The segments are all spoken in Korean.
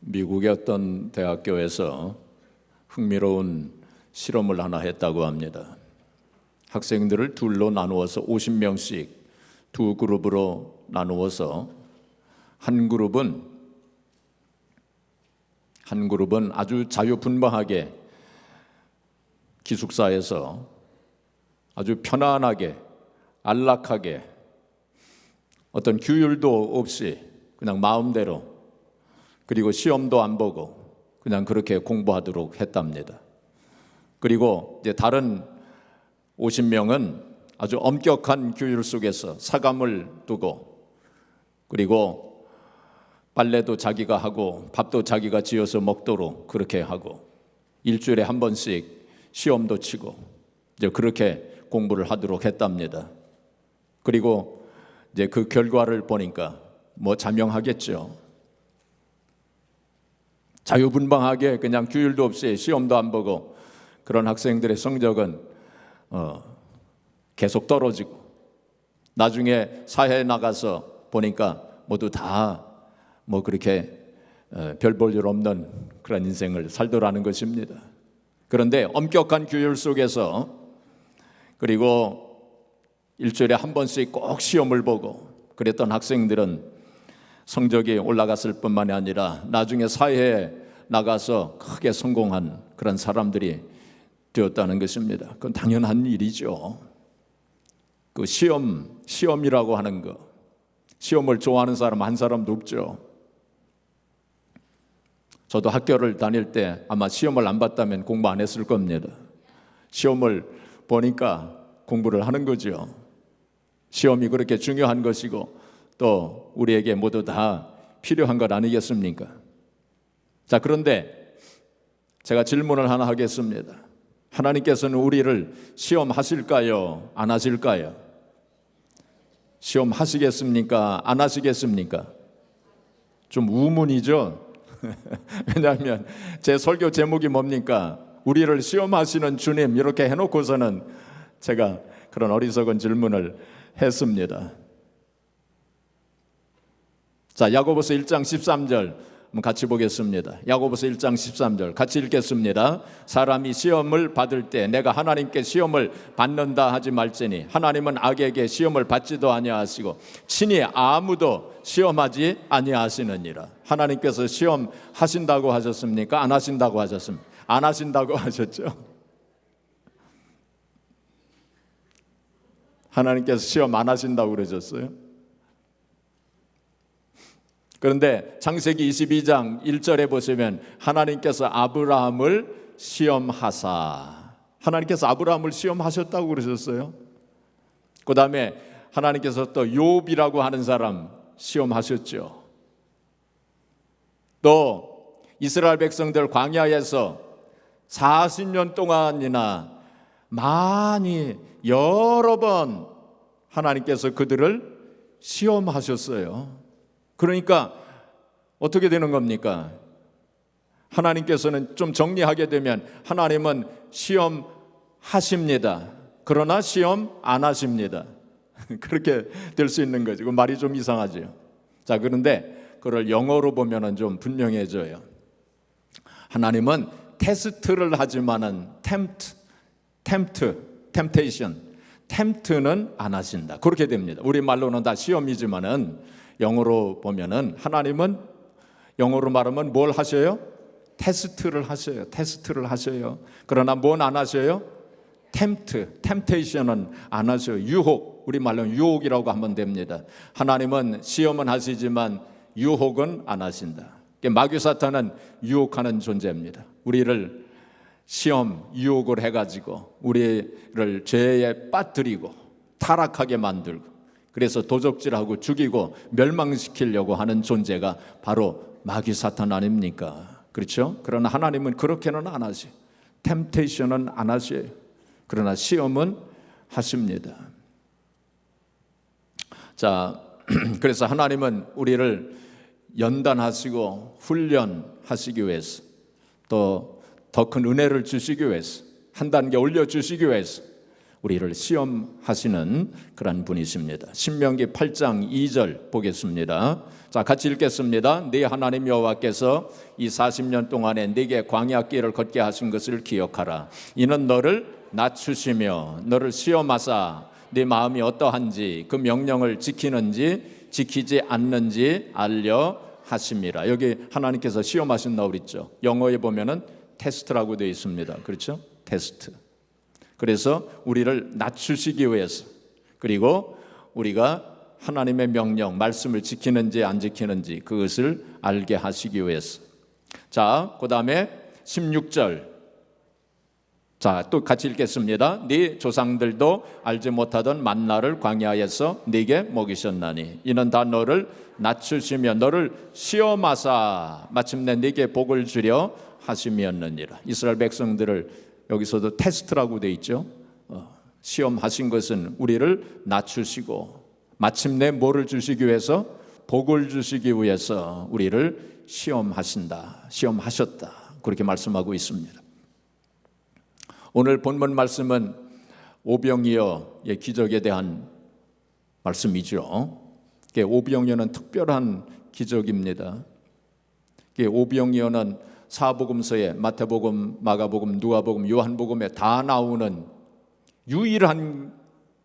미국의 어떤 대학교에서 흥미로운 실험을 하나 했다고 합니다. 학생들을 둘로 나누어서 50명씩 두 그룹으로 나누어서 한 그룹은 아주 자유분방하게 기숙사에서 아주 편안하게 안락하게 어떤 규율도 없이 그냥 마음대로, 그리고 시험도 안 보고 그냥 그렇게 공부하도록 했답니다. 그리고 이제 다른 50명은 아주 엄격한 규율 속에서 사감을 두고, 그리고 빨래도 자기가 하고 밥도 자기가 지어서 먹도록 그렇게 하고, 일주일에 한 번씩 시험도 치고 이제 그렇게 공부를 하도록 했답니다. 그리고 이제 그 결과를 보니까 자명하겠죠. 자유분방하게 그냥 규율도 없이 시험도 안 보고 그런 학생들의 성적은 계속 떨어지고, 나중에 사회에 나가서 보니까 모두 다 그렇게 별 볼 일 없는 그런 인생을 살더라는 것입니다. 그런데 엄격한 규율 속에서, 그리고 일주일에 한 번씩 꼭 시험을 보고 그랬던 학생들은 성적이 올라갔을 뿐만이 아니라 나중에 사회에 나가서 크게 성공한 그런 사람들이 되었다는 것입니다. 그건 당연한 일이죠. 그 시험이라고 하는 거, 시험을 좋아하는 사람 한 사람도 없죠. 저도 학교를 다닐 때 아마 시험을 안 봤다면 공부 안 했을 겁니다. 시험을 보니까 공부를 하는 거죠. 시험이 그렇게 중요한 것이고 또 우리에게 모두 다 필요한 것 아니겠습니까? 자, 그런데 제가 질문을 하나 하겠습니다. 하나님께서는 우리를 시험하실까요? 안 하실까요? 시험하시겠습니까? 안 하시겠습니까? 좀 우문이죠? 왜냐하면 제 설교 제목이 뭡니까? 우리를 시험하시는 주님, 이렇게 해놓고서는 제가 그런 어리석은 질문을 했습니다. 자, 야고보서 1장 13절 한번 같이 보겠습니다. 야고보서 1장 13절 같이 읽겠습니다. 사람이 시험을 받을 때 내가 하나님께 시험을 받는다 하지 말지니 하나님은 악에게 시험을 받지도 아니하시고 친히 아무도 시험하지 아니하시느니라. 하나님께서 시험 하신다고 하셨습니까? 안 하신다고 하셨습니까? 안 하신다고 하셨죠. 하나님께서 시험 안 하신다고 그러셨어요. 그런데 창세기 22장 1절에 보시면 하나님께서 아브라함을 시험하사, 하나님께서 아브라함을 시험하셨다고 그러셨어요. 그 다음에 하나님께서 또 욥이라고 하는 사람 시험하셨죠. 또 이스라엘 백성들 광야에서 40년 동안이나 많이 여러 번 하나님께서 그들을 시험하셨어요. 그러니까 어떻게 되는 겁니까? 하나님께서는 좀 정리하게 되면 하나님은 시험하십니다. 그러나 시험 안 하십니다. 그렇게 될 수 있는 거죠. 말이 좀 이상하죠. 자, 그런데 그걸 영어로 보면은 좀 분명해져요. 하나님은 테스트를 하지만은 tempt는 안 하신다. 그렇게 됩니다. 우리 말로는 다 시험이지만은 영어로 보면은 하나님은 영어로 말하면 뭘 하셔요? 테스트를 하셔요. 그러나 뭔 안 하셔요? temptation은 안 하셔요. 유혹, 우리 말로는 유혹이라고 하면 됩니다. 하나님은 시험은 하시지만 유혹은 안 하신다. 마귀 사탄은 유혹하는 존재입니다. 우리를 시험, 유혹을 해가지고 우리를 죄에 빠뜨리고 타락하게 만들고, 그래서 도적질하고 죽이고 멸망시키려고 하는 존재가 바로 마귀 사탄 아닙니까? 그렇죠? 그러나 하나님은 그렇게는 안 하세요. 템테이션은 안 하셔요. 그러나 시험은 하십니다. 자, 그래서 하나님은 우리를 연단하시고 훈련하시기 위해서, 또 더 큰 은혜를 주시기 위해서, 한 단계 올려주시기 위해서 우리를 시험하시는 그런 분이십니다. 신명기 8장 2절 보겠습니다. 자, 같이 읽겠습니다. 네 하나님 여호와께서 이 40년 동안에 네게 광야 길을 걷게 하신 것을 기억하라. 이는 너를 낮추시며 너를 시험하사 네 마음이 어떠한지 그 명령을 지키는지 지키지 않는지 알려 하심이라. 여기 하나님께서 시험하신다고 그랬죠. 영어에 보면은 테스트라고 되어 있습니다. 그렇죠? 테스트. 그래서 우리를 낮추시기 위해서, 그리고 우리가 하나님의 명령, 말씀을 지키는지 안 지키는지 그것을 알게 하시기 위해서. 자, 그 다음에 16절. 자, 또 같이 읽겠습니다. 네 조상들도 알지 못하던 만나를 광야에서 네게 먹이셨나니 이는 다 너를 낮추시며 너를 시험하사 마침내 네게 복을 주려 하심이었느니라. 이스라엘 백성들을 여기서도 테스트라고 되어 있죠. 시험하신 것은 우리를 낮추시고 마침내 뭐를 주시기 위해서? 복을 주시기 위해서 우리를 시험하신다, 시험하셨다, 그렇게 말씀하고 있습니다. 오늘 본문 말씀은 오병이어의 기적에 대한 말씀이죠. 오병이어는 특별한 기적입니다. 오병이어는 사복음서에 마태복음, 마가복음, 누가복음, 요한복음에 다 나오는 유일한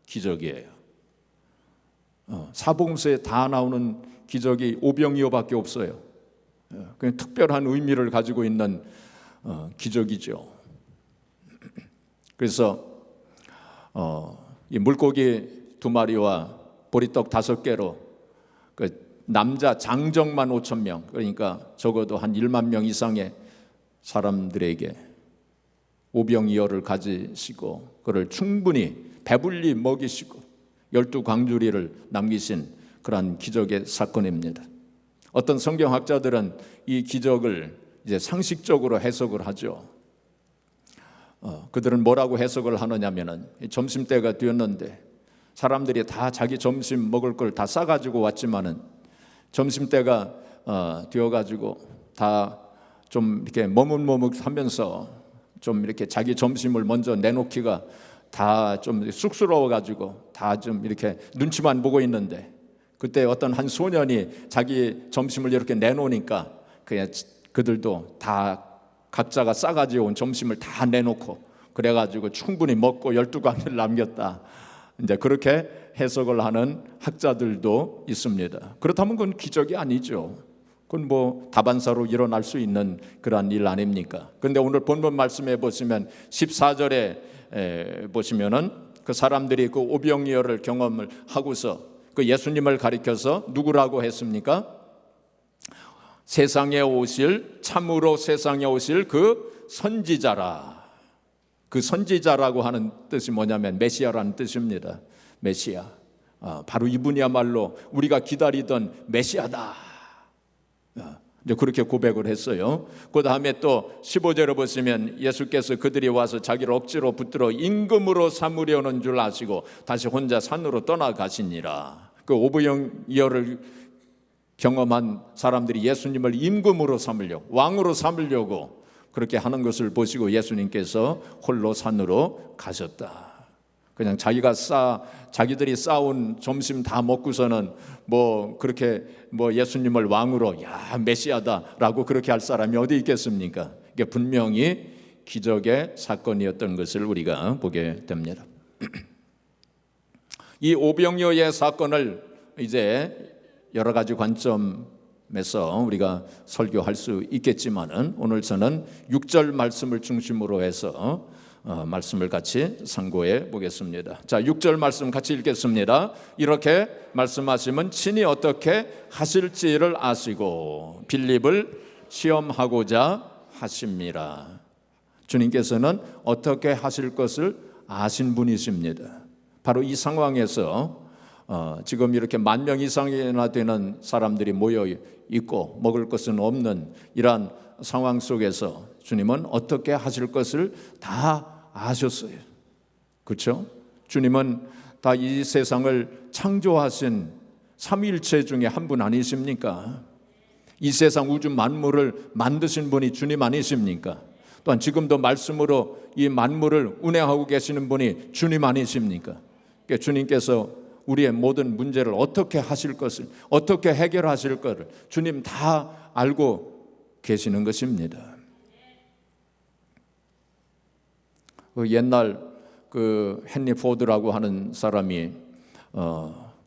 기적이에요. 사복음서에 다 나오는 기적이 오병이어밖에 없어요. 그냥 특별한 의미를 가지고 있는 기적이죠. 그래서 이 물고기 2마리와 보리떡 5개로 그 남자 장정만 5,000명, 그러니까 적어도 한 1만 명 이상의 사람들에게 오병이어를 가지시고 그를 충분히 배불리 먹이시고 12광주리를 남기신 그러한 기적의 사건입니다. 어떤 성경학자들은 이 기적을 이제 상식적으로 해석을 하죠. 그들은 뭐라고 해석을 하느냐면은 점심때가 되었는데 사람들이 다 자기 점심 먹을 걸 다 싸가지고 왔지만은 점심때가 되어가지고 다 좀 이렇게 머뭇머뭇하면서 좀 이렇게 자기 점심을 먼저 내놓기가 다 좀 쑥스러워가지고 다 좀 이렇게 눈치만 보고 있는데 그때 어떤 한 소년이 자기 점심을 이렇게 내놓으니까 그냥 그들도 다 각자가 싸가지고 온 점심을 다 내놓고 그래가지고 충분히 먹고 12광을 남겼다. 이제 그렇게 해석을 하는 학자들도 있습니다. 그렇다면 그건 기적이 아니죠. 그건 뭐 다반사로 일어날 수 있는 그러한 일 아닙니까? 그런데 오늘 본문 말씀에 보시면 14절에 보시면은 그 사람들이 그 오병이어를 경험을 하고서 그 예수님을 가리켜서 누구라고 했습니까? 세상에 오실, 참으로 세상에 오실 그 선지자라. 그 선지자라고 하는 뜻이 뭐냐면 메시아라는 뜻입니다. 메시아. 바로 이분이야말로 우리가 기다리던 메시아다. 이제 그렇게 고백을 했어요. 그 다음에 또 15절에 보시면 예수께서 그들이 와서 자기를 억지로 붙들어 임금으로 삼으려는 줄 아시고 다시 혼자 산으로 떠나가시니라. 그 오병이어를 경험한 사람들이 예수님을 임금으로 삼으려고, 왕으로 삼으려고 그렇게 하는 것을 보시고 예수님께서 홀로 산으로 가셨다. 그냥 자기들이 싸운 점심 다 먹고서는 뭐 그렇게 뭐 예수님을 왕으로 야 메시아다라고 그렇게 할 사람이 어디 있겠습니까? 이게 분명히 기적의 사건이었던 것을 우리가 보게 됩니다. 이 오병이어의 사건을 이제 여러 가지 관점에서 우리가 설교할 수 있겠지만은 오늘 저는 6절 말씀을 중심으로 해서 말씀을 같이 상고해 보겠습니다. 자, 6절 말씀 같이 읽겠습니다. 이렇게 말씀하시면 친히 어떻게 하실지를 아시고 빌립을 시험하고자 하십니다. 주님께서는 어떻게 하실 것을 아신 분이십니다. 바로 이 상황에서 지금 이렇게 10,000명 이상이나 되는 사람들이 모여 있고 먹을 것은 없는 이러한 상황 속에서 주님은 어떻게 하실 것을 다 아셨어요. 그렇죠? 주님은 다 이 세상을 창조하신 삼위일체 중에 한 분 아니십니까? 이 세상 우주 만물을 만드신 분이 주님 아니십니까? 또한 지금도 말씀으로 이 만물을 운행하고 계시는 분이 주님 아니십니까? 그러니까 주님께서 우리의 모든 문제를 어떻게 하실 것을, 어떻게 해결하실 것을 주님 다 알고 계시는 것입니다. 그 옛날 그 헨리 포드라고 하는 사람이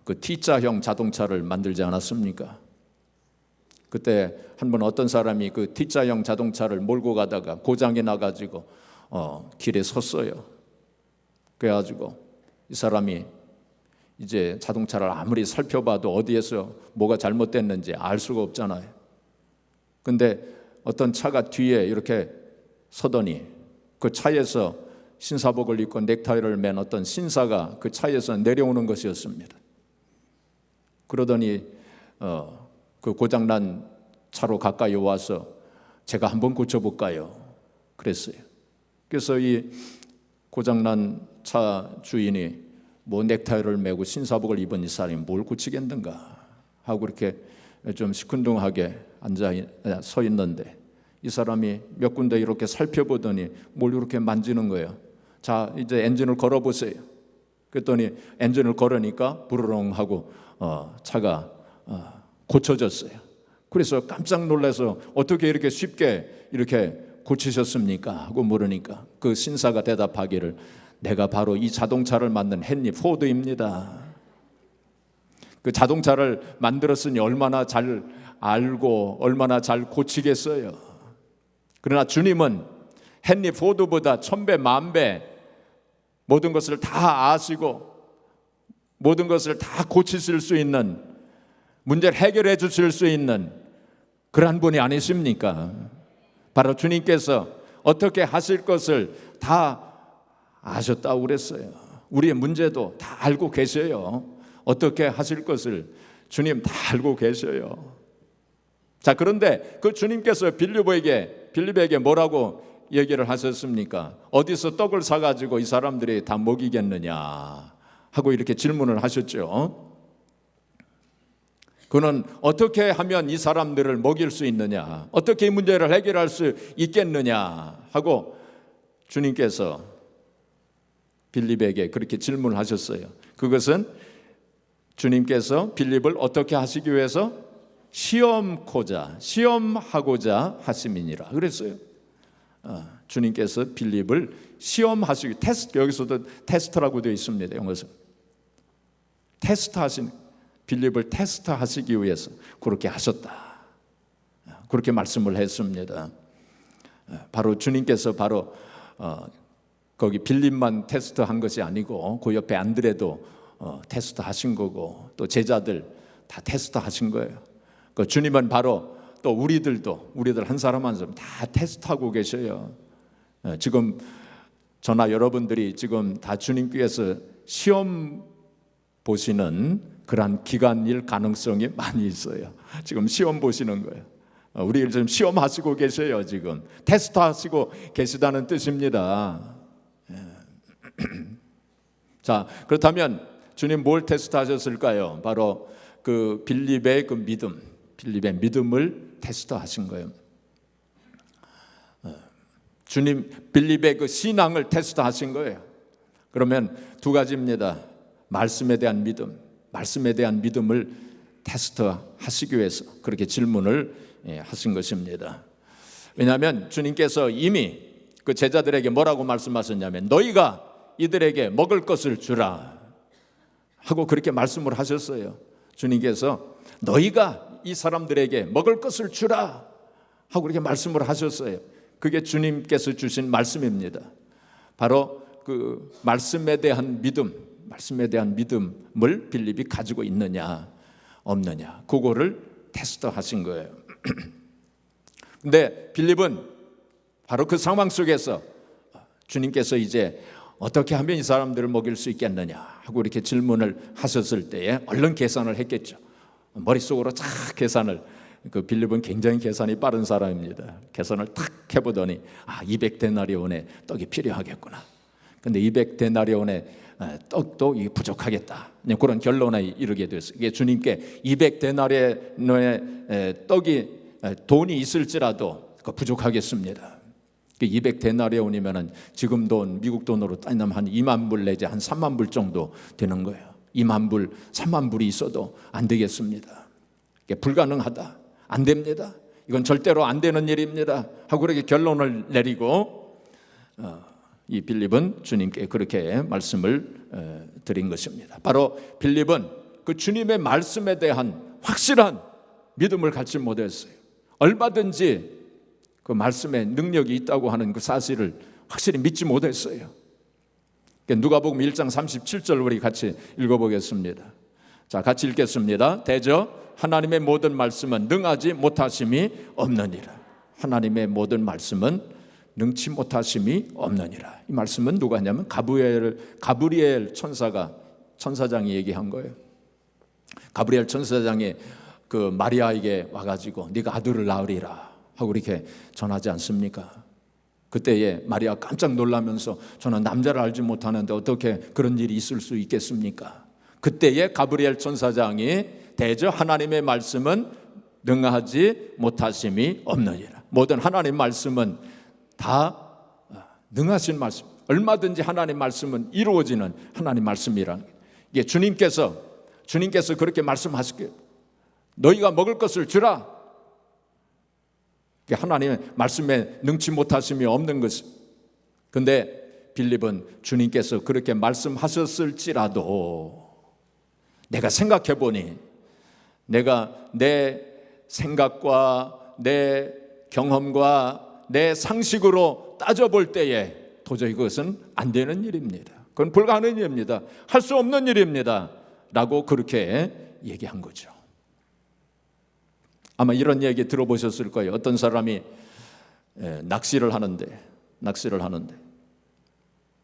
그 T자형 자동차를 만들지 않았습니까? 그때 한번 어떤 사람이 그 T자형 자동차를 몰고 가다가 고장이 나가지고 길에 섰어요. 그래가지고 이 사람이 이제 자동차를 아무리 살펴봐도 어디에서 뭐가 잘못됐는지 알 수가 없잖아요. 근데 어떤 차가 뒤에 이렇게 서더니 그 차에서 신사복을 입고 넥타이를 맨 어떤 신사가 그 차에서 내려오는 것이었습니다. 그러더니 그 고장난 차로 가까이 와서 제가 한번 고쳐볼까요? 그랬어요. 그래서 이 고장난 차 주인이 뭐 넥타이를 메고 신사복을 입은 이 사람이 뭘 고치겠는가 하고 이렇게 좀 시큰둥하게 서 있는데 이 사람이 몇 군데 이렇게 살펴보더니 뭘 이렇게 만지는 거예요. 자, 이제 엔진을 걸어보세요. 그랬더니 엔진을 걸으니까 부르릉 하고 차가 고쳐졌어요. 그래서 깜짝 놀라서 어떻게 이렇게 쉽게 이렇게 고치셨습니까? 하고 물으니까 그 신사가 대답하기를 내가 바로 이 자동차를 만든 헨리 포드입니다. 그 자동차를 만들었으니 얼마나 잘 알고 얼마나 잘 고치겠어요. 그러나 주님은 헨리 포드보다 1000배 만배 모든 것을 다 아시고 모든 것을 다 고치실 수 있는, 문제를 해결해 주실 수 있는 그러한 분이 아니십니까? 바로 주님께서 어떻게 하실 것을 다 아셨다고 그랬어요. 우리의 문제도 다 알고 계셔요. 어떻게 하실 것을 주님 다 알고 계셔요. 자, 그런데 그 주님께서 빌립에게 뭐라고 얘기를 하셨습니까? 어디서 떡을 사가지고 이 사람들이 다 먹이겠느냐 하고 이렇게 질문을 하셨죠. 그는 어떻게 하면 이 사람들을 먹일 수 있느냐, 어떻게 이 문제를 해결할 수 있겠느냐 하고 주님께서 빌립에게 그렇게 질문을 하셨어요. 그것은 주님께서 빌립을 어떻게 하시기 위해서 시험하고자 하심이니라 그랬어요. 주님께서 빌립을 시험하시기, 여기서도 테스트라고 되어 있습니다. 영어에서 빌립을 테스트하시기 위해서 그렇게 하셨다, 그렇게 말씀을 했습니다. 바로 주님께서 바로 거기 빌립만 테스트한 것이 아니고 그 옆에 안드레도 테스트하신 거고 또 제자들 다 테스트하신 거예요. 그 주님은 바로 또 우리들 한 사람 한 사람 다 테스트하고 계셔요. 지금 저나 여러분들이 지금 다 주님께서 시험 보시는 그러한 기간일 가능성이 많이 있어요. 지금 시험 보시는 거예요. 우리를 지금 시험하시고 계셔요. 지금 테스트하시고 계시다는 뜻입니다. 자, 그렇다면 주님 뭘 테스트하셨을까요? 바로 그 빌립의 그 빌립의 믿음을 테스트하신 거예요. 주님 빌립의 그 신앙을 테스트하신 거예요. 그러면 두 가지입니다. 말씀에 대한 믿음을 테스트하시기 위해서 그렇게 질문을 하신 것입니다. 왜냐하면 주님께서 이미 그 제자들에게 뭐라고 말씀하셨냐면 너희가 이들에게 먹을 것을 주라 하고 그렇게 말씀을 하셨어요. 주님께서 너희가 이 사람들에게 먹을 것을 주라 하고 그렇게 말씀을 하셨어요. 그게 주님께서 주신 말씀입니다. 바로 그 말씀에 대한 믿음을 빌립이 가지고 있느냐 없느냐 그거를 테스트하신 거예요. 근데 빌립은 바로 그 상황 속에서 주님께서 이제 어떻게 하면 이 사람들을 먹일 수 있겠느냐 하고 이렇게 질문을 하셨을 때에 얼른 계산을 했겠죠. 머릿속으로 쫙 계산을, 그 빌립은 굉장히 계산이 빠른 사람입니다. 계산을 탁 해보더니 200데나리온의 떡이 필요하겠구나. 근데 200데나리온의 떡도 부족하겠다. 그런 결론에 이르게 됐어요. 이게 주님께 200데나리온의 떡이 돈이 있을지라도 부족하겠습니다. 200데나리온이면은 지금 돈, 미국 돈으로 따지면 한 2만 불 내지 한 3만 불 정도 되는 거예요. 2만 불, 3만 불이 있어도 안 되겠습니다. 이게 불가능하다. 안 됩니다. 이건 절대로 안 되는 일입니다. 하고 그렇게 결론을 내리고 이 빌립은 주님께 그렇게 말씀을 드린 것입니다. 바로 빌립은 그 주님의 말씀에 대한 확실한 믿음을 갖지 못했어요. 얼마든지 그 말씀에 능력이 있다고 하는 그 사실을 확실히 믿지 못했어요. 누가복음 1장 37절 우리 같이 읽어보겠습니다. 자, 같이 읽겠습니다. 대저 하나님의 모든 말씀은 능하지 못하심이 없느니라. 하나님의 모든 말씀은 능치 못하심이 없느니라. 이 말씀은 누가 하냐면 가브리엘 천사장이 얘기한 거예요. 가브리엘 천사장이 그 마리아에게 와가지고 네가 아들을 낳으리라 하고 이렇게 전하지 않습니까? 그때에 마리아 깜짝 놀라면서 저는 남자를 알지 못하는데 어떻게 그런 일이 있을 수 있겠습니까? 그때에 가브리엘 천사장이 대저 하나님의 말씀은 능하지 못하심이 없느니라. 모든 하나님 말씀은 다 능하신 말씀, 얼마든지 하나님 말씀은 이루어지는 하나님 말씀이라는 이게 주님께서 그렇게 말씀하시길 너희가 먹을 것을 주라. 하나님의 말씀에 능치 못하심이 없는 것입니다. 그런데 빌립은 주님께서 그렇게 말씀하셨을지라도 내가 생각해 보니 내가 내 생각과 내 경험과 내 상식으로 따져볼 때에 도저히 그것은 안 되는 일입니다. 그건 불가능한 일입니다. 할 수 없는 일입니다. 라고 그렇게 얘기한 거죠. 아마 이런 얘기 들어보셨을 거예요. 어떤 사람이 낚시를 하는데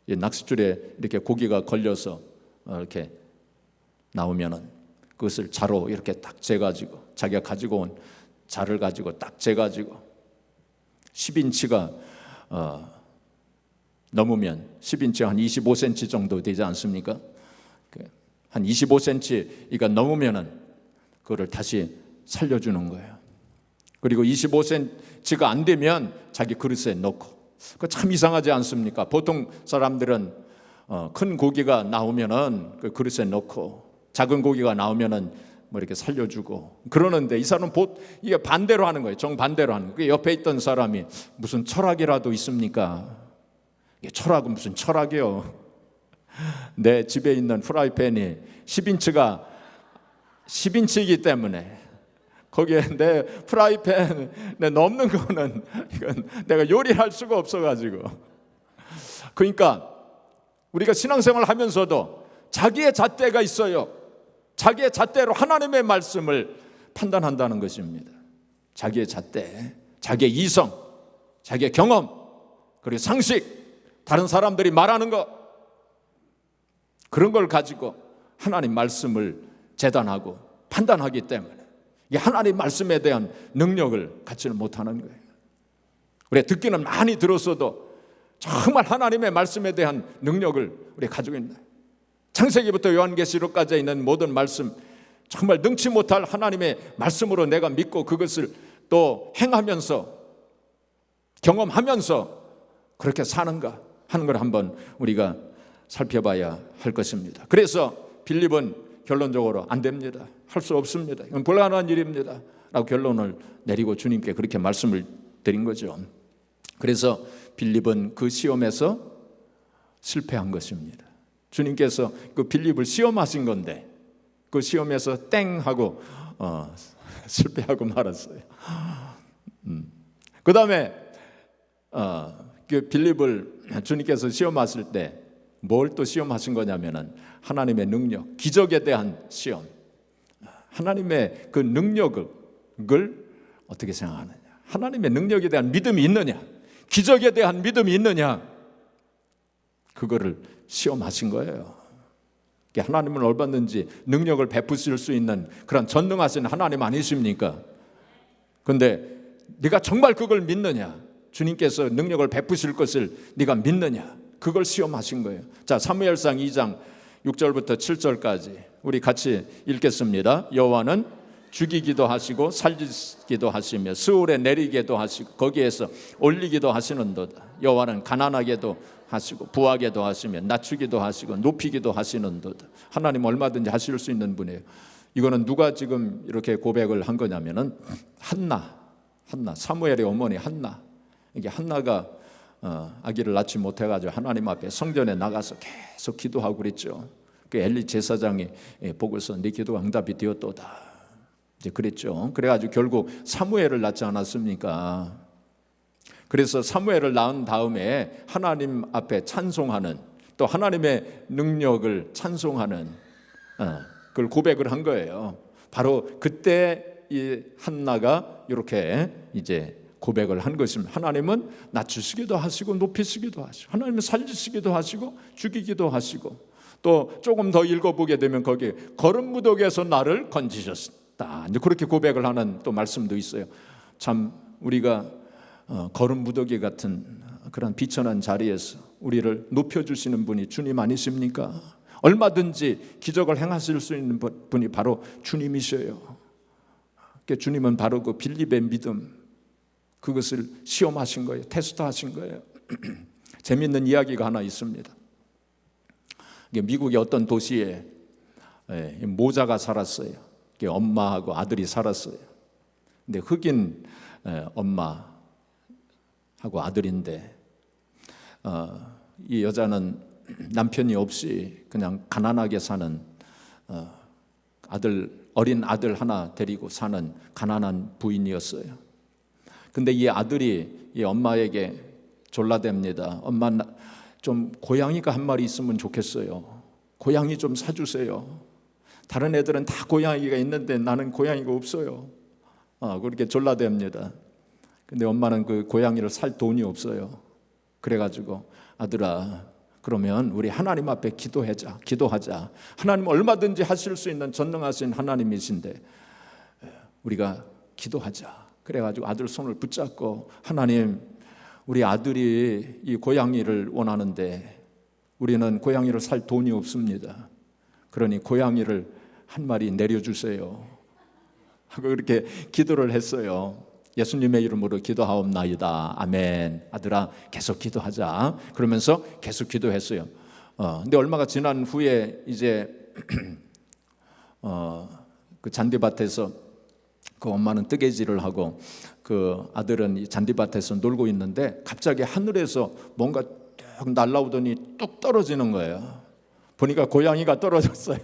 이 낚싯줄에 이렇게 고기가 걸려서 이렇게 나오면은 그것을 자로 이렇게 딱 재가지고 자기가 가지고 온 자를 가지고 딱 재가지고 10인치가 넘으면 10인치 한 25cm 정도 되지 않습니까? 한 25cm가 넘으면은 그거를 다시 살려주는 거예요. 그리고 25cm가 안 되면 자기 그릇에 넣고. 그거 참 이상하지 않습니까? 보통 사람들은 큰 고기가 나오면은 그 그릇에 넣고 작은 고기가 나오면은 뭐 이렇게 살려주고 그러는데 이 사람은 이게 반대로 하는 거예요. 정반대로 하는 거예요. 옆에 있던 사람이 무슨 철학이라도 있습니까? 이게 철학은 무슨 철학이요? 내 집에 있는 프라이팬이 10인치이기 때문에 거기에 내 프라이팬에 넣는 거는 이건 내가 요리할 수가 없어가지고. 그러니까 우리가 신앙생활 하면서도 자기의 잣대가 있어요. 자기의 잣대로 하나님의 말씀을 판단한다는 것입니다. 자기의 잣대, 자기의 이성, 자기의 경험, 그리고 상식, 다른 사람들이 말하는 것, 그런 걸 가지고 하나님 말씀을 재단하고 판단하기 때문에 이게 하나님 말씀에 대한 능력을 갖지를 못하는 거예요. 우리가 듣기는 많이 들었어도 정말 하나님의 말씀에 대한 능력을 우리가 가지고 있는 거예요. 창세기부터 요한계시록까지 있는 모든 말씀, 정말 능치 못할 하나님의 말씀으로 내가 믿고 그것을 또 행하면서 경험하면서 그렇게 사는가 하는 걸 한번 우리가 살펴봐야 할 것입니다. 그래서 빌립은 결론적으로 안 됩니다. 할 수 없습니다. 이건 불가능한 일입니다. 라고 결론을 내리고 주님께 그렇게 말씀을 드린 거죠. 그래서 빌립은 그 시험에서 실패한 것입니다. 주님께서 그 빌립을 시험하신 건데 그 시험에서 땡 하고 실패하고 말았어요. 그 다음에 그 빌립을 주님께서 시험하실 때 뭘 또 시험하신 거냐면은 하나님의 능력, 기적에 대한 시험. 하나님의 그 능력을 어떻게 생각하느냐? 하나님의 능력에 대한 믿음이 있느냐? 기적에 대한 믿음이 있느냐? 그거를 시험하신 거예요. 하나님은 얼마든지 능력을 베푸실 수 있는 그런 전능하신 하나님 아니십니까? 그런데 네가 정말 그걸 믿느냐? 주님께서 능력을 베푸실 것을 네가 믿느냐? 그걸 시험하신 거예요. 자, 사무엘상 2장 6절부터 7절까지 우리 같이 읽겠습니다. 여호와는 죽이기도 하시고 살리기도 하시며 스올에 내리게도 하시고 거기에서 올리기도 하시는도다. 여호와는 가난하게도 하시고 부하게도 하시며 낮추기도 하시고 높이기도 하시는도다. 하나님 얼마든지 하실 수 있는 분이에요. 이거는 누가 지금 이렇게 고백을 한 거냐면은 한나 사무엘의 어머니 한나. 이게 한나가 아기를 낳지 못해가지고 하나님 앞에 성전에 나가서 계속 기도하고 그랬죠. 그 엘리 제사장이 보고서 네 기도가 응답이 되었도다. 이제 그랬죠. 그래가지고 결국 사무엘을 낳지 않았습니까? 그래서 사무엘을 낳은 다음에 하나님 앞에 찬송하는, 또 하나님의 능력을 찬송하는 그걸 고백을 한 거예요. 바로 그때 이 한나가 이렇게 이제 고백을 한 것입니다. 하나님은 낮추시기도 하시고 높이시기도 하시고, 하나님은 살리시기도 하시고 죽이기도 하시고, 또 조금 더 읽어보게 되면 거기에 거름 무더기에서 나를 건지셨다. 이제 그렇게 고백을 하는 또 말씀도 있어요. 참 우리가 거름 무더기 같은 그런 비천한 자리에서 우리를 높여주시는 분이 주님 아니십니까? 얼마든지 기적을 행하실 수 있는 분이 바로 주님이셔요. 주님은 바로 그 빌립의 믿음, 그것을 시험하신 거예요. 테스트하신 거예요. 재미있는 이야기가 하나 있습니다. 미국의 어떤 도시에 모자가 살았어요. 엄마하고 아들이 살았어요. 근데 흑인 엄마하고 아들인데 이 여자는 남편이 없이 그냥 가난하게 사는 어린 아들 하나 데리고 사는 가난한 부인이었어요. 근데 이 아들이 이 엄마에게 졸라댑니다. 엄마, 좀 고양이가 한 마리 있으면 좋겠어요. 고양이 좀 사주세요. 다른 애들은 다 고양이가 있는데 나는 고양이가 없어요. 그렇게 졸라댑니다. 근데 엄마는 그 고양이를 살 돈이 없어요. 그래가지고 아들아, 그러면 우리 하나님 앞에 기도하자. 하나님 얼마든지 하실 수 있는 전능하신 하나님이신데 우리가 기도하자. 그래가지고 아들 손을 붙잡고, 하나님, 우리 아들이 이 고양이를 원하는데 우리는 고양이를 살 돈이 없습니다. 그러니 고양이를 한 마리 내려주세요 하고 그렇게 기도를 했어요. 예수님의 이름으로 기도하옵나이다. 아멘. 아들아, 계속 기도하자. 그러면서 계속 기도했어요. 근데 얼마가 지난 후에 이제 그 잔디밭에서 그 엄마는 뜨개질을 하고 그 아들은 이 잔디밭에서 놀고 있는데 갑자기 하늘에서 뭔가 쭉 날아오더니 뚝 떨어지는 거예요. 보니까 고양이가 떨어졌어요.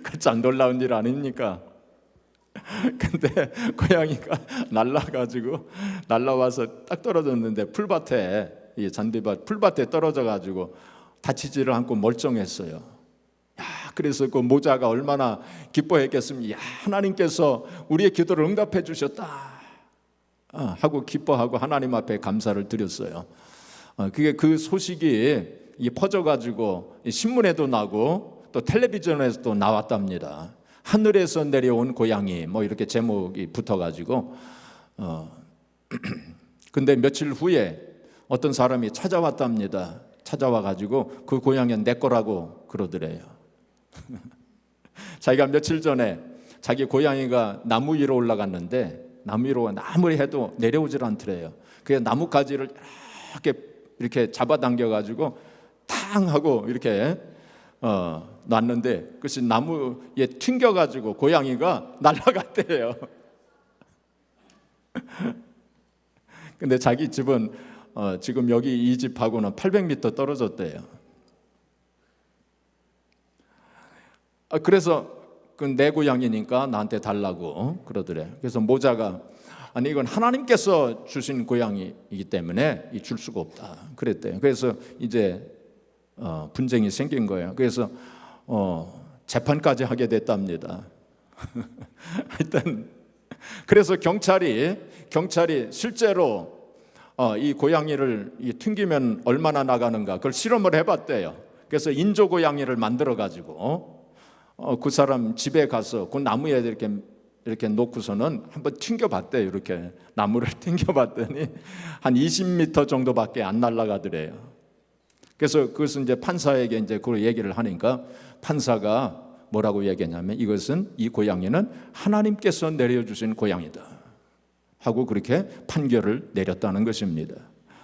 그 참 놀라운 일 아닙니까? 근데 고양이가 날라와서 딱 떨어졌는데 풀밭에, 이 잔디밭 풀밭에 떨어져가지고 다치지를 않고 멀쩡했어요. 야, 그래서 그 모자가 얼마나 기뻐했겠습니까? 야, 하나님께서 우리의 기도를 응답해 주셨다 하고 기뻐하고 하나님 앞에 감사를 드렸어요. 그게 그 소식이 퍼져가지고 신문에도 나고 또 텔레비전에서도 나왔답니다. 하늘에서 내려온 고양이, 뭐 이렇게 제목이 붙어가지고 근데 며칠 후에 어떤 사람이 찾아왔답니다. 찾아와가지고 그 고양이는 내 거라고 그러더래요. 자기가 며칠 전에 자기 고양이가 나무 위로 올라갔는데 나무 위로 아무리 해도 내려오질 않더래요. 그래서 나뭇가지를 이렇게 잡아당겨가지고 탕 하고 이렇게 놨는데 그것이 나무에 튕겨가지고 고양이가 날아갔대요. 근데 자기 집은 지금 여기 이 집하고는 800m 떨어졌대요. 그래서 그 내 고양이니까 나한테 달라고 그러더래. 그래서 모자가 아니 이건 하나님께서 주신 고양이이기 때문에 줄 수가 없다 그랬대요. 그래서 이제 분쟁이 생긴 거예요. 그래서 재판까지 하게 됐답니다. 하여튼 그래서 경찰이 실제로 이 고양이를 튕기면 얼마나 나가는가 그걸 실험을 해봤대요. 그래서 인조 고양이를 만들어 가지고 그 사람 집에 가서 그 나무에 이렇게 놓고서는 한번 튕겨봤대요. 이렇게 나무를 튕겨봤더니 한 20m 정도밖에 안 날아가더래요. 그래서 그것은 이제 판사에게 이제 그 얘기를 하니까 판사가 뭐라고 얘기했냐면 이것은 이 고양이는 하나님께서 내려주신 고양이다 하고 그렇게 판결을 내렸다는 것입니다.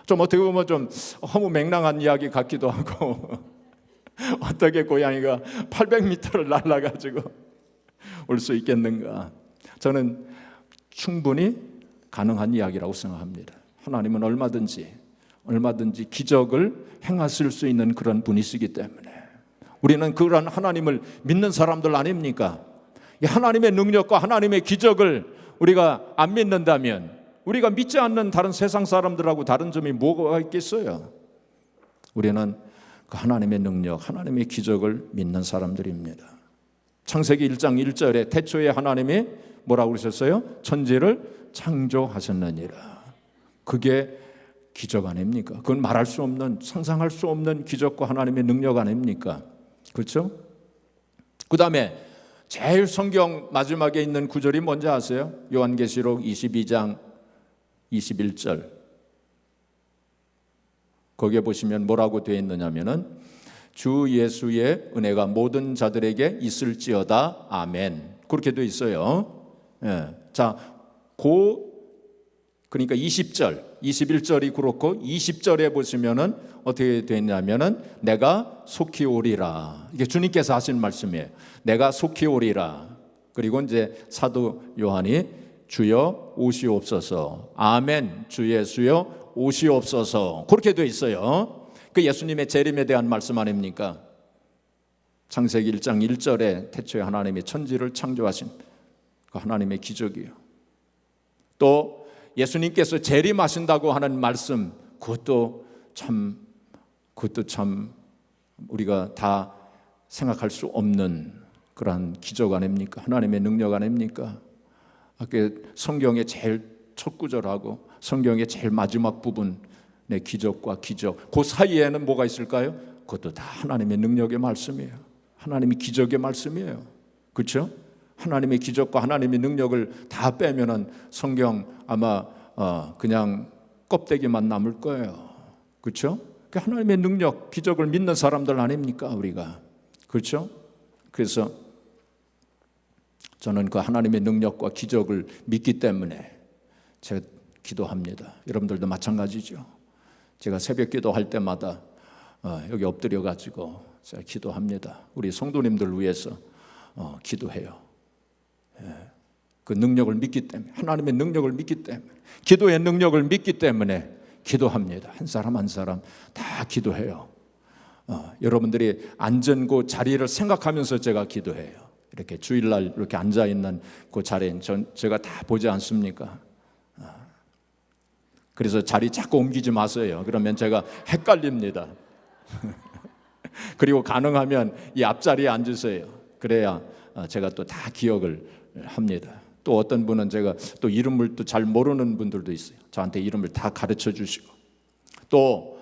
좀 어떻게 보면 좀 허무맹랑한 이야기 같기도 하고 어떻게 고양이가 800m를 날아가지고 올 수 있겠는가? 저는 충분히 가능한 이야기라고 생각합니다. 하나님은 얼마든지 기적을 행하실 수 있는 그런 분이시기 때문에 우리는 그런 하나님을 믿는 사람들 아닙니까? 이 하나님의 능력과 하나님의 기적을 우리가 안 믿는다면 우리가 믿지 않는 다른 세상 사람들하고 다른 점이 뭐가 있겠어요? 우리는 그 하나님의 능력, 하나님의 기적을 믿는 사람들입니다. 창세기 1장 1절에 태초에 하나님이 뭐라고 그러셨어요? 천지를 창조하셨느니라. 그게 기적 아닙니까? 그건 말할 수 없는, 상상할 수 없는 기적과 하나님의 능력 아닙니까? 그렇죠? 그 다음에 제일 성경 마지막에 있는 구절이 뭔지 아세요? 요한계시록 22장 21절. 거기에 보시면 뭐라고 되어 있느냐면은 주 예수의 은혜가 모든 자들에게 있을지어다. 아멘. 그렇게 되어 있어요. 예. 자, 그러니까 20절, 21절이 그렇고 20절에 보시면은 어떻게 되어 있냐면은 내가 속히 오리라. 이게 주님께서 하신 말씀이에요. 내가 속히 오리라. 그리고 이제 사도 요한이 주여 오시옵소서. 아멘. 주 예수여 오시옵소서. 그렇게 되어 있어요. 그 예수님의 재림에 대한 말씀 아닙니까? 창세기 1장 1절에 태초에 하나님이 천지를 창조하신 그 하나님의 기적이요. 또 예수님께서 재림하신다고 하는 말씀, 그것도 참 우리가 다 생각할 수 없는 그러한 기적 아닙니까? 하나님의 능력 아닙니까? 성경의 제일 첫 구절하고 성경의 제일 마지막 부분의 기적과 기적, 그 사이에는 뭐가 있을까요? 그것도 다 하나님의 능력의 말씀이에요. 하나님의 기적의 말씀이에요. 그렇죠? 하나님의 기적과 하나님의 능력을 다 빼면은 성경 아마 그냥 껍데기만 남을 거예요. 그렇죠? 그 하나님의 능력, 기적을 믿는 사람들 아닙니까, 우리가? 그렇죠? 그래서 저는 그 하나님의 능력과 기적을 믿기 때문에 제가 기도합니다. 여러분들도 마찬가지죠. 제가 새벽 기도할 때마다 여기 엎드려 가지고 제가 기도합니다. 우리 성도님들 위해서 기도해요. 그 능력을 믿기 때문에, 하나님의 능력을 믿기 때문에, 기도의 능력을 믿기 때문에 기도합니다. 한 사람 한 사람 다 기도해요. 여러분들이 앉은 그 자리를 생각하면서 제가 기도해요. 이렇게 주일날 이렇게 앉아 있는 그 자리는 제가 다 보지 않습니까? 그래서 자리 자꾸 옮기지 마세요. 그러면 제가 헷갈립니다. 그리고 가능하면 이 앞자리에 앉으세요. 그래야 제가 또 다 기억을 합니다. 또 어떤 분은 제가 또 이름을 또 잘 모르는 분들도 있어요. 저한테 이름을 다 가르쳐 주시고, 또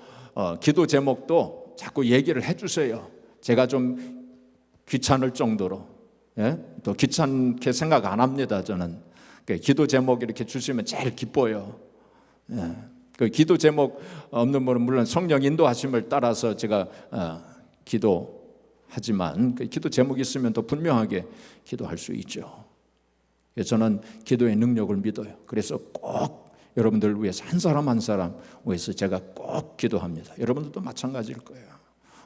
기도 제목도 자꾸 얘기를 해주세요. 제가 좀 귀찮을 정도로, 또 귀찮게 생각 안 합니다. 저는 기도 제목 이렇게 주시면 제일 기뻐요. 그 기도 제목 없는 분은 물론 성령 인도하심을 따라서 제가 기도하지만 그 기도 제목이 있으면 더 분명하게 기도할 수 있죠. 저는 기도의 능력을 믿어요. 그래서 꼭 여러분들 위해서 한 사람 한 사람 위해서 제가 꼭 기도합니다. 여러분들도 마찬가지일 거예요.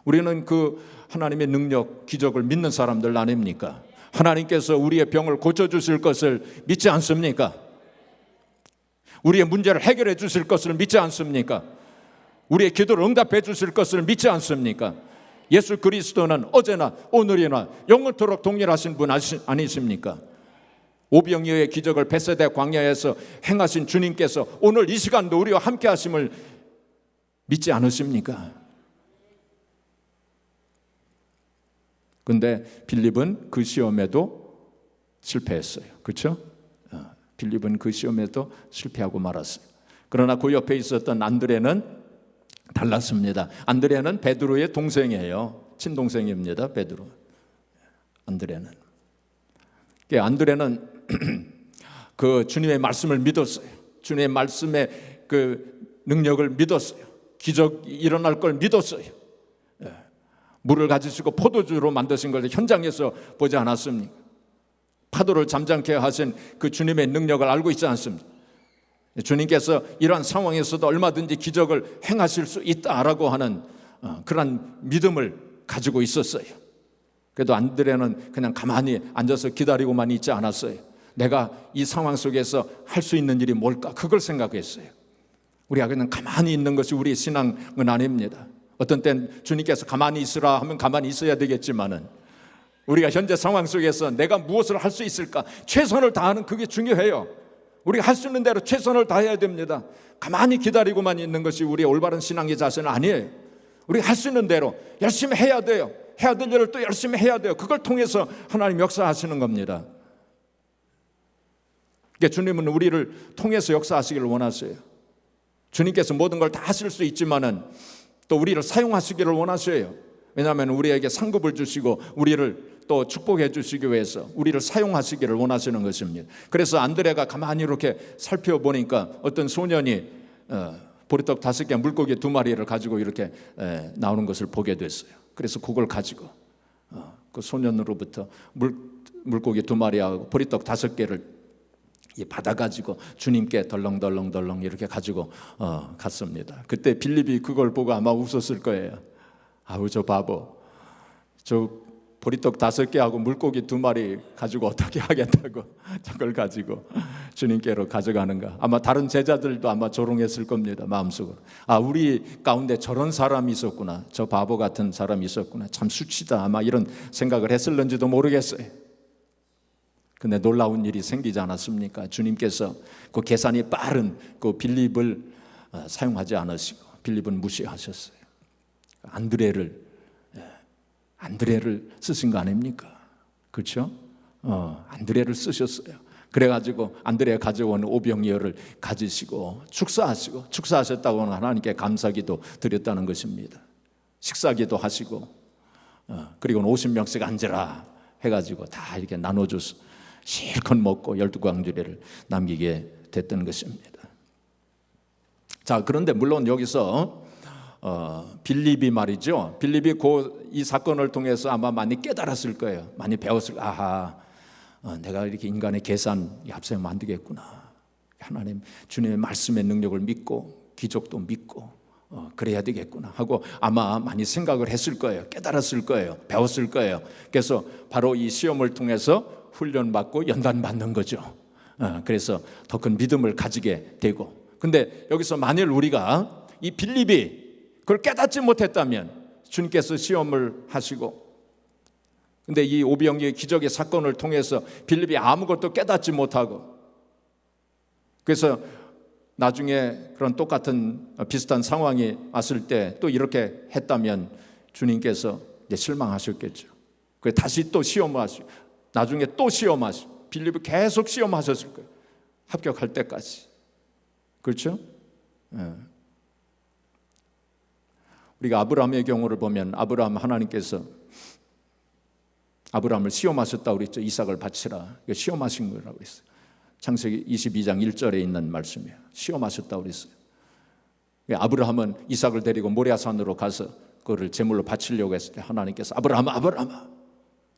우리는 그 하나님의 능력, 기적을 믿는 사람들 아닙니까? 하나님께서 우리의 병을 고쳐주실 것을 믿지 않습니까? 우리의 문제를 해결해 주실 것을 믿지 않습니까? 우리의 기도를 응답해 주실 것을 믿지 않습니까? 예수 그리스도는 어제나 오늘이나 영원토록 동일하신 분 아니십니까? 오병이어의 기적을 벳세다 광야에서 행하신 주님께서 오늘 이 시간도 우리와 함께 하심을 믿지 않으십니까? 그런데 빌립은 그 시험에도 실패했어요. 그렇죠? 빌립은 그 시험에도 실패하고 말았어요. 그러나 그 옆에 있었던 안드레는 달랐습니다. 안드레는 베드로의 동생이에요. 친동생입니다. 베드로. 안드레는 그 주님의 말씀을 믿었어요. 주님의 말씀의 그 능력을 믿었어요. 기적이 일어날 걸 믿었어요. 물을 가지시고 포도주로 만드신 걸 현장에서 보지 않았습니까? 파도를 잠잠케 하신 그 주님의 능력을 알고 있지 않습니까? 주님께서 이러한 상황에서도 얼마든지 기적을 행하실 수 있다라고 하는 그런 믿음을 가지고 있었어요. 그래도 안드레는 그냥 가만히 앉아서 기다리고만 있지 않았어요. 내가 이 상황 속에서 할 수 있는 일이 뭘까? 그걸 생각했어요. 우리가 그냥 가만히 있는 것이 우리의 신앙은 아닙니다. 어떤 땐 주님께서 가만히 있으라 하면 가만히 있어야 되겠지만은 우리가 현재 상황 속에서 내가 무엇을 할 수 있을까? 최선을 다하는 그게 중요해요. 우리가 할 수 있는 대로 최선을 다해야 됩니다. 가만히 기다리고만 있는 것이 우리의 올바른 신앙의 자세는 아니에요. 우리가 할 수 있는 대로 열심히 해야 돼요. 해야 될 일을 또 열심히 해야 돼요. 그걸 통해서 하나님 역사하시는 겁니다. 그러니까 주님은 우리를 통해서 역사하시기를 원하세요. 주님께서 모든 걸 다 하실 수 있지만은 또 우리를 사용하시기를 원하셔요. 왜냐하면 우리에게 상급을 주시고 우리를 또 축복해 주시기 위해서 우리를 사용하시기를 원하시는 것입니다. 그래서 안드레가 가만히 이렇게 살펴보니까 어떤 소년이 보리떡 5개, 물고기 2마리를 가지고 이렇게 나오는 것을 보게 됐어요. 그래서 그걸 가지고 그 소년으로부터 물고기 2마리하고 보리떡 5개를 받아가지고 주님께 덜렁덜렁 이렇게 가지고 갔습니다. 그때 빌립이 그걸 보고 아마 웃었을 거예요. 아우 저 바보, 저 보리떡 5개하고 물고기 2마리 가지고 어떻게 하겠다고 저걸 가지고 주님께로 가져가는가. 아마 다른 제자들도 아마 조롱했을 겁니다. 마음속으로. 아, 우리 가운데 저런 사람이 있었구나, 저 바보 같은 사람이 있었구나, 참 수치다, 아마 이런 생각을 했을는지도 모르겠어요. 근데 놀라운 일이 생기지 않았습니까? 주님께서 그 계산이 빠른 그 빌립을 사용하지 않으시고 빌립은 무시하셨어요. 안드레를 쓰신 거 아닙니까? 그렇죠? 안드레를 쓰셨어요. 그래가지고 안드레가 가져온 오병이어를 가지시고 축사하셨다고 하는 하나님께 감사기도 드렸다는 것입니다. 식사기도 하시고 그리고 50명씩 앉으라 해가지고 다 이렇게 나눠줘서 실컷 먹고 12광주리를 남기게 됐던 것입니다. 자, 그런데 물론 여기서 빌립이 말이죠. 빌립이 이 사건을 통해서 아마 많이 깨달았을 거예요. 많이 배웠을 거예요. 아하, 내가 이렇게 인간의 계산 앞세우면 안 되겠구나. 하나님 주님의 말씀의 능력을 믿고 기적도 믿고 그래야 되겠구나 하고 아마 많이 생각을 했을 거예요. 깨달았을 거예요. 배웠을 거예요. 그래서 바로 이 시험을 통해서 훈련받고 연단받는 거죠. 그래서 더 큰 믿음을 가지게 되고. 근데 여기서 만일 우리가 이 빌립이 그걸 깨닫지 못했다면 주님께서 시험을 하시고, 근데 이 오병이의 기적의 사건을 통해서 빌립이 아무것도 깨닫지 못하고, 그래서 나중에 그런 똑같은 비슷한 상황이 왔을 때 또 이렇게 했다면 주님께서 이제 실망하셨겠죠. 그래서 다시 또 시험하시고 나중에 또 시험하시고 빌립이 계속 시험하셨을 거예요. 합격할 때까지. 그렇죠? 우리가 아브라함의 경우를 보면 아브라함 하나님께서 아브라함을 시험하셨다고 그랬죠. 이삭을 바치라. 시험하신 거라고 했어요. 창세기 22장 1절에 있는 말씀이에요. 시험하셨다고 그랬어요. 아브라함은 이삭을 데리고 모리아산으로 가서 그거를 제물로 바치려고 했을 때 하나님께서 아브라함아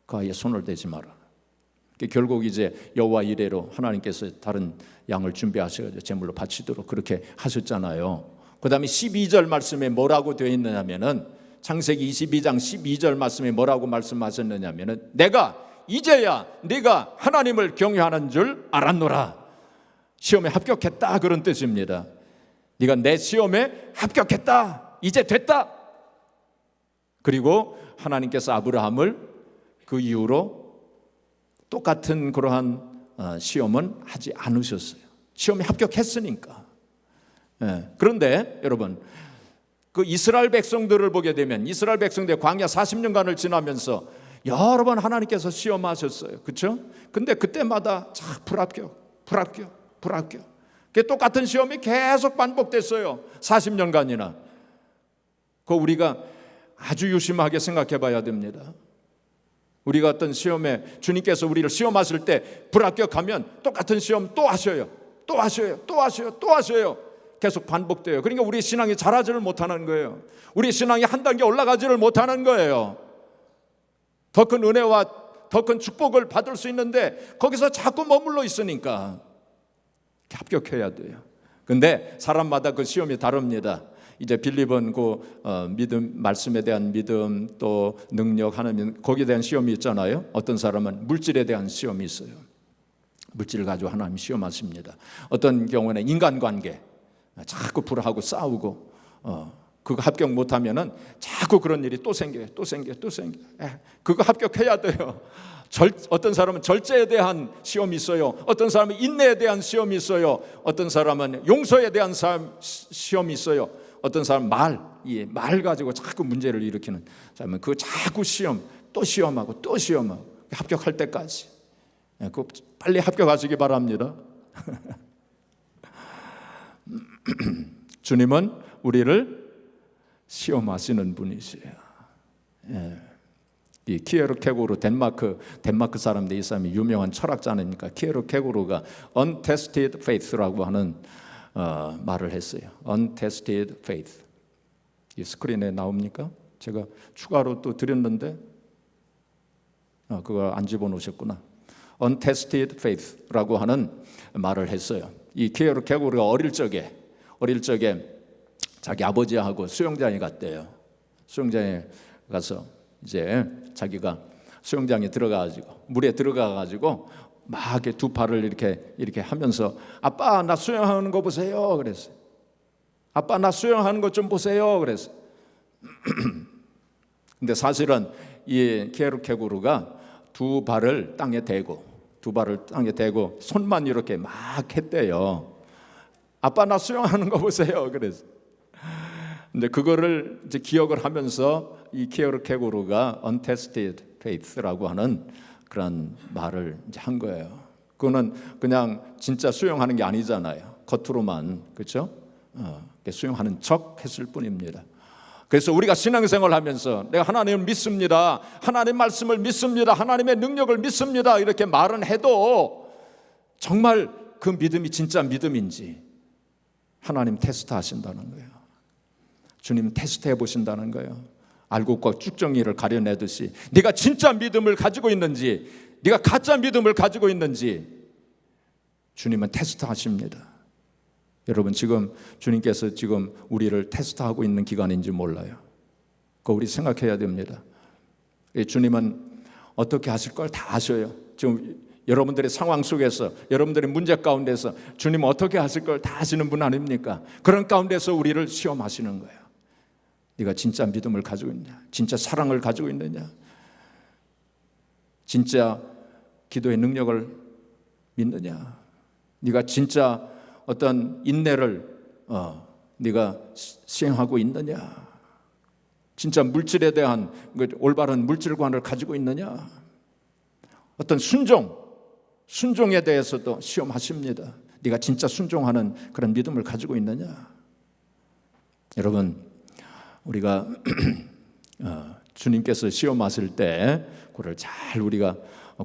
그 아이의 손을 대지 마라. 결국 이제 여호와 이레로 하나님께서 다른 양을 준비하셔서 제물로 바치도록 그렇게 하셨잖아요. 그 다음에 12절 말씀에 뭐라고 되어 있느냐면은 창세기 22장 12절 말씀에 뭐라고 말씀하셨느냐면은 내가 이제야 네가 하나님을 경외하는 줄 알았노라. 시험에 합격했다 그런 뜻입니다. 네가 내 시험에 합격했다. 이제 됐다. 그리고 하나님께서 아브라함을 그 이후로 똑같은 그러한 시험은 하지 않으셨어요. 시험에 합격했으니까. 그런데 여러분, 그 이스라엘 백성들을 보게 되면 이스라엘 백성들 광야 40년간을 지나면서 여러 번 하나님께서 시험하셨어요. 그렇죠? 근데 그때마다 참 불합격. 그 똑같은 시험이 계속 반복됐어요. 40년간이나. 그거 우리가 아주 유심하게 생각해 봐야 됩니다. 우리가 어떤 시험에 주님께서 우리를 시험하실 때 불합격하면 똑같은 시험 또 하셔요. 계속 반복돼요. 그러니까 우리 신앙이 자라지를 못하는 거예요. 우리 신앙이 한 단계 올라가지를 못하는 거예요. 더 큰 은혜와 더 큰 축복을 받을 수 있는데 거기서 자꾸 머물러 있으니까 합격해야 돼요. 근데 사람마다 그 시험이 다릅니다. 이제 빌립은 그 믿음, 말씀에 대한 믿음, 또 능력, 하나님, 거기에 대한 시험이 있잖아요. 어떤 사람은 물질에 대한 시험이 있어요. 물질을 가지고 하나님 시험하십니다. 어떤 경우는 인간관계, 자꾸 불하고 싸우고 그거 합격 못하면은 자꾸 그런 일이 또 생겨요. 그거 합격해야 돼요. 어떤 사람은 절제에 대한 시험이 있어요. 어떤 사람은 인내에 대한 시험이 있어요. 어떤 사람은 용서에 대한 시험이 있어요. 어떤 사람은 말 가지고 자꾸 문제를 일으키는 사람은 그 자꾸 시험, 또 시험하고 또 시험하고 합격할 때까지. 그 빨리 합격하시기 바랍니다. 주님은 우리를 시험하시는 분이세요. 이 키에르케고르 덴마크 사람들, 이 사람이 유명한 철학자니까 키에르케고르가 untested faith라고 하는 말을 했어요. untested faith. 이 스크린에 나옵니까? 제가 추가로 또 드렸는데 그거 안 집어넣으셨구나. untested faith라고 하는 말을 했어요. 이 키에르케고르가 어릴 적에 자기 아버지하고 수영장에 갔대요. 수영장에 가서 이제 자기가 수영장에 들어가가지고 물에 들어가가지고 막 이렇게 두 팔을 이렇게 하면서 아빠 나 수영하는 거 보세요 그랬어요. 아빠 나 수영하는 것 좀 보세요 그랬어요. 근데 사실은 이 키에르케고르가 두 발을 땅에 대고 손만 이렇게 막 했대요. 아빠 나 수영하는 거 보세요 그랬어요. 근데 그거를 이제 기억을 하면서 이 키에르케고르가 untested faith라고 하는 그런 말을 이제 한 거예요. 그거는 그냥 진짜 수영하는 게 아니잖아요. 겉으로만, 그렇죠? 수영하는 척 했을 뿐입니다. 그래서 우리가 신앙생활을 하면서 내가 하나님을 믿습니다, 하나님 말씀을 믿습니다, 하나님의 능력을 믿습니다 이렇게 말은 해도 정말 그 믿음이 진짜 믿음인지 하나님 테스트 하신다는 거예요. 주님 테스트해 보신다는 거예요. 알곡과 쭉정이를 가려내듯이 네가 진짜 믿음을 가지고 있는지, 네가 가짜 믿음을 가지고 있는지 주님은 테스트하십니다. 여러분 지금 주님께서 지금 우리를 테스트하고 있는 기간인지 몰라요. 그거 우리 생각해야 됩니다. 주님은 어떻게 하실 걸 다 아셔요. 지금 여러분들의 상황 속에서, 여러분들의 문제 가운데서 주님은 어떻게 하실 걸 다 아시는 분 아닙니까? 그런 가운데서 우리를 시험하시는 거예요. 네가 진짜 믿음을 가지고 있느냐, 진짜 사랑을 가지고 있느냐, 진짜 기도의 능력을 믿느냐, 네가 진짜 어떤 인내를 네가 시행하고 있느냐, 진짜 물질에 대한 올바른 물질관을 가지고 있느냐, 어떤 순종에 대해서도 시험하십니다. 네가 진짜 순종하는 그런 믿음을 가지고 있느냐. 여러분 우리가 주님께서 시험하실 때 그걸 잘 우리가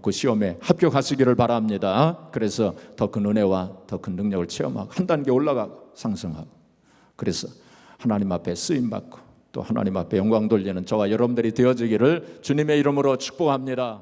그 시험에 합격하시기를 바랍니다. 그래서 더 큰 은혜와 더 큰 능력을 체험하고 한 단계 올라가고 상승하고, 그래서 하나님 앞에 쓰임받고 또 하나님 앞에 영광 돌리는 저와 여러분들이 되어지기를 주님의 이름으로 축복합니다.